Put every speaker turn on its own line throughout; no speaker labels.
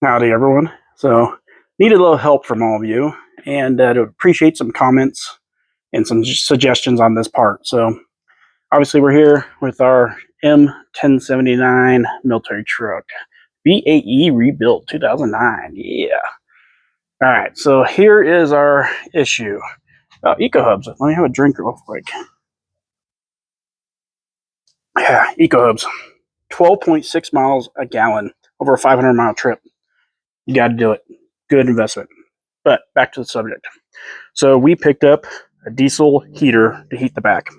Howdy, everyone. So, need a little help from all of you, and to appreciate some comments and some suggestions on this part. So, obviously, we're here with our M1079 military truck, BAE rebuilt 2009. Yeah. All right. So here is our issue. Eco hubs. Let me have a drink real quick. Yeah, eco hubs. 12.6 miles a gallon over a 500-mile trip. You got to do it. Good investment. But back to the subject. So we picked up a diesel heater to heat the back.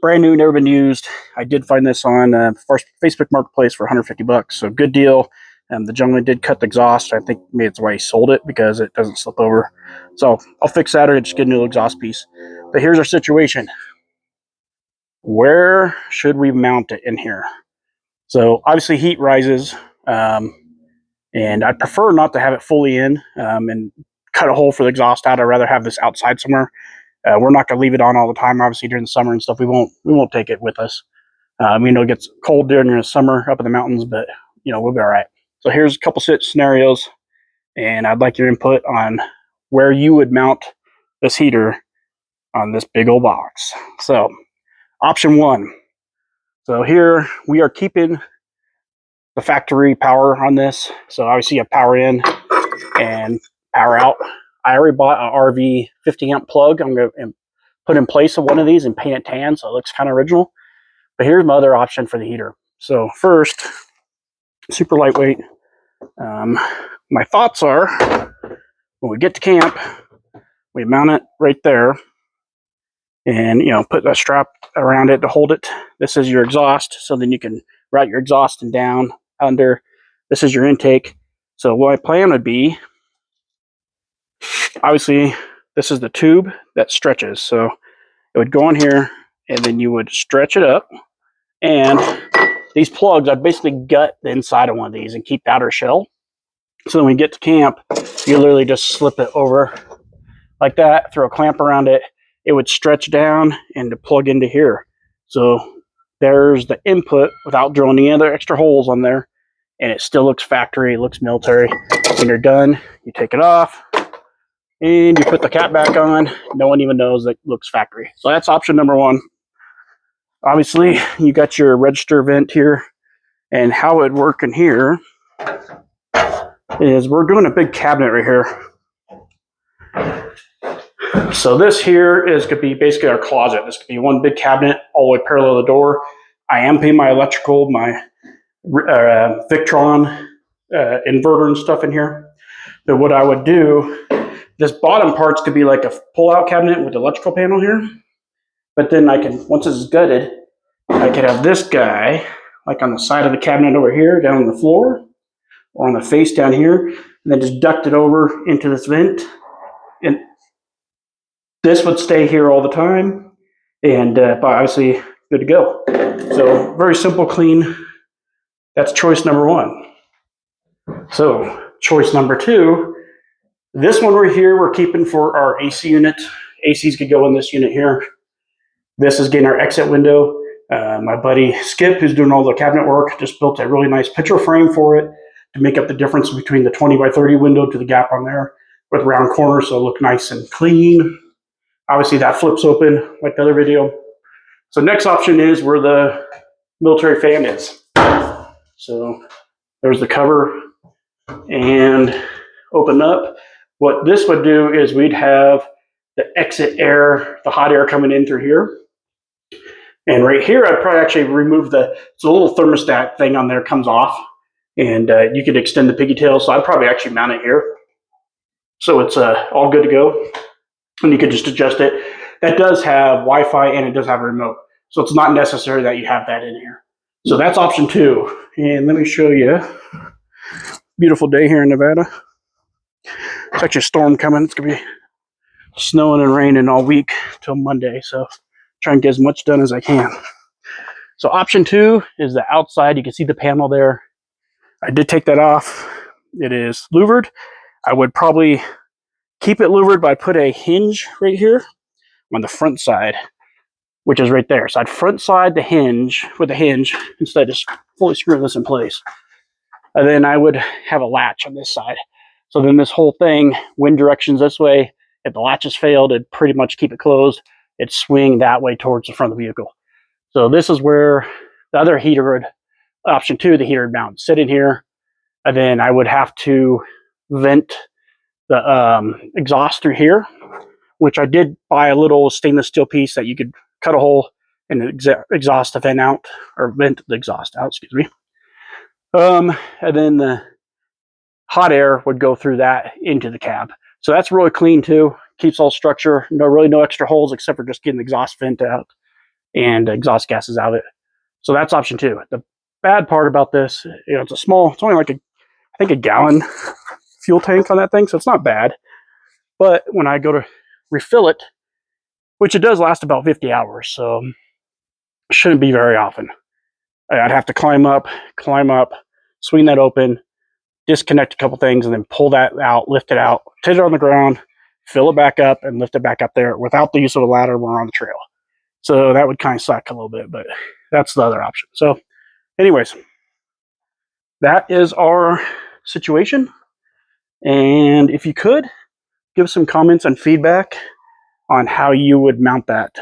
Brand new, never been used. I did find this on Facebook Marketplace for $150, so good deal. The gentleman did cut the exhaust. I think maybe it's why he sold it, because it doesn't slip over. So I'll fix that or just get a new exhaust piece. But here's our situation. Where should we mount it in here? So obviously heat rises, and I'd prefer not to have it fully in and cut a hole for the exhaust out. I'd rather have this outside somewhere. We're not going to leave it on all the time. Obviously, during the summer and stuff, we won't take it with us. It gets cold during the summer up in the mountains, but we'll be all right. So here's a couple scenarios, and I'd like your input on where you would mount this heater on this big old box. So, option one. So here we are keeping the factory power on this. So obviously you have power in and power out. I already bought an RV 50 amp plug. I'm going to put in place of one of these and paint it tan so it looks kind of original. But here's my other option for the heater. So first, super lightweight. My thoughts are, when we get to camp, we mount it right there and put a strap around it to hold it. This is your exhaust, so then you can route your exhaust and down under. This is your intake. So what my plan would be, obviously this is the tube that stretches, so it would go on here and then you would stretch it up, and these plugs, I'd basically gut the inside of one of these and keep the outer shell. So when we get to camp, you literally just slip it over like that, throw a clamp around it, it would stretch down and to plug into here. So there's the input without drilling any other extra holes on there, and it still looks factory, it looks military. When you're done, you take it off and you put the cap back on. No one even knows that it looks factory. So that's option number one. Obviously, you got your register vent here, and how it would work in here is we're doing a big cabinet right here. So this here is going to be basically our closet. This could be one big cabinet all the way parallel to the door. I am putting my electrical, my Victron inverter and stuff in here. But what I would do, this bottom parts could be like a pull-out cabinet with the electrical panel here. But then I can, once it's gutted, I could have this guy like on the side of the cabinet over here, down on the floor, or on the face down here, and then just duct it over into this vent. And this would stay here all the time, and obviously good to go. So very simple, clean. That's choice number one. So choice number two, this one right here we're keeping for our AC unit. ACs could go in this unit here. This is getting our exit window. My buddy Skip, who's doing all the cabinet work, just built a really nice picture frame for it to make up the difference between the 20 by 30 window to the gap on there with round corners, so it'll look nice and clean. Obviously that flips open like the other video. So next option is where the military fan is. So there's the cover, and open up. What this would do is we'd have the exit air, the hot air coming in through here. And right here, I'd probably actually remove it's a little thermostat thing on there, comes off, and you could extend the pigtail. So I'd probably actually mount it here. So it's all good to go. And you could just adjust it. That does have Wi-Fi and it does have a remote. So it's not necessary that you have that in here. So that's option two. And let me show you. Beautiful day here in Nevada. It's actually a storm coming. It's going to be snowing and raining all week till Monday. So try and get as much done as I can. So option two is the outside. You can see the panel there. I did take that off. It is louvered. I would probably keep it louvered, but I'd put a hinge right here on the front side, which is right there. So I'd front side the hinge with a hinge instead of just fully screwing this in place. And then I would have a latch on this side. So then this whole thing, wind directions this way, if the latches failed, it'd pretty much keep it closed. It'd swing that way towards the front of the vehicle. So this is where the other heater would, option 2, the heater would mount, sit in here, and then I would have to vent the exhaust through here, which I did buy a little stainless steel piece that you could cut a hole and exhaust the vent out, or vent the exhaust out, excuse me. And then the hot air would go through that into the cab. So that's really clean too. Keeps all structure. Really no extra holes except for just getting the exhaust vent out and exhaust gases out of it. So that's option 2. The bad part about this, it's a small, it's only like I think a gallon fuel tank on that thing, so it's not bad. But when I go to refill it, which it does last about 50 hours, so it shouldn't be very often. I'd have to climb up, swing that open, disconnect a couple things, and then pull that out, lift it out, put it on the ground, fill it back up, and lift it back up there without the use of a ladder when we're on the trail. So that would kind of suck a little bit, but that's the other option. So anyways, that is our situation. And if you could, give some comments and feedback on how you would mount that.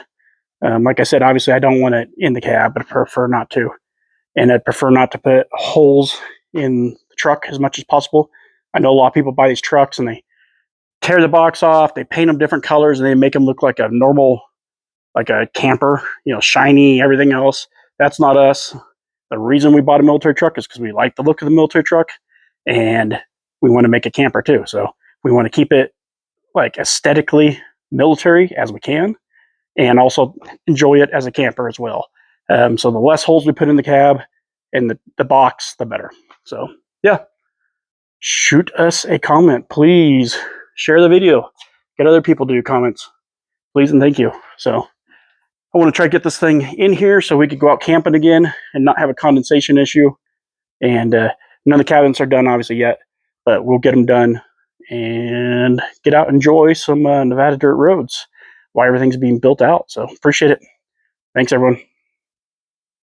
Like I said, obviously I don't want it in the cab, but I prefer not to. And I'd prefer not to put holes in the truck as much as possible. I know a lot of people buy these trucks and they tear the box off, they paint them different colors, and they make them look like a normal, like a camper, shiny, everything else. That's not us. The reason we bought a military truck is because we like the look of the military truck, and we want to make a camper too. So we want to keep it like aesthetically military as we can, and also enjoy it as a camper as well. So the less holes we put in the cab and the box, the better. So yeah, shoot us a comment, please. Share the video. Get other people to do comments, please and thank you. So I want to try to get this thing in here so we could go out camping again and not have a condensation issue. And none of the cabins are done obviously yet, but we'll get them done and get out and enjoy some Nevada dirt roads while everything's being built out. So appreciate it. Thanks everyone.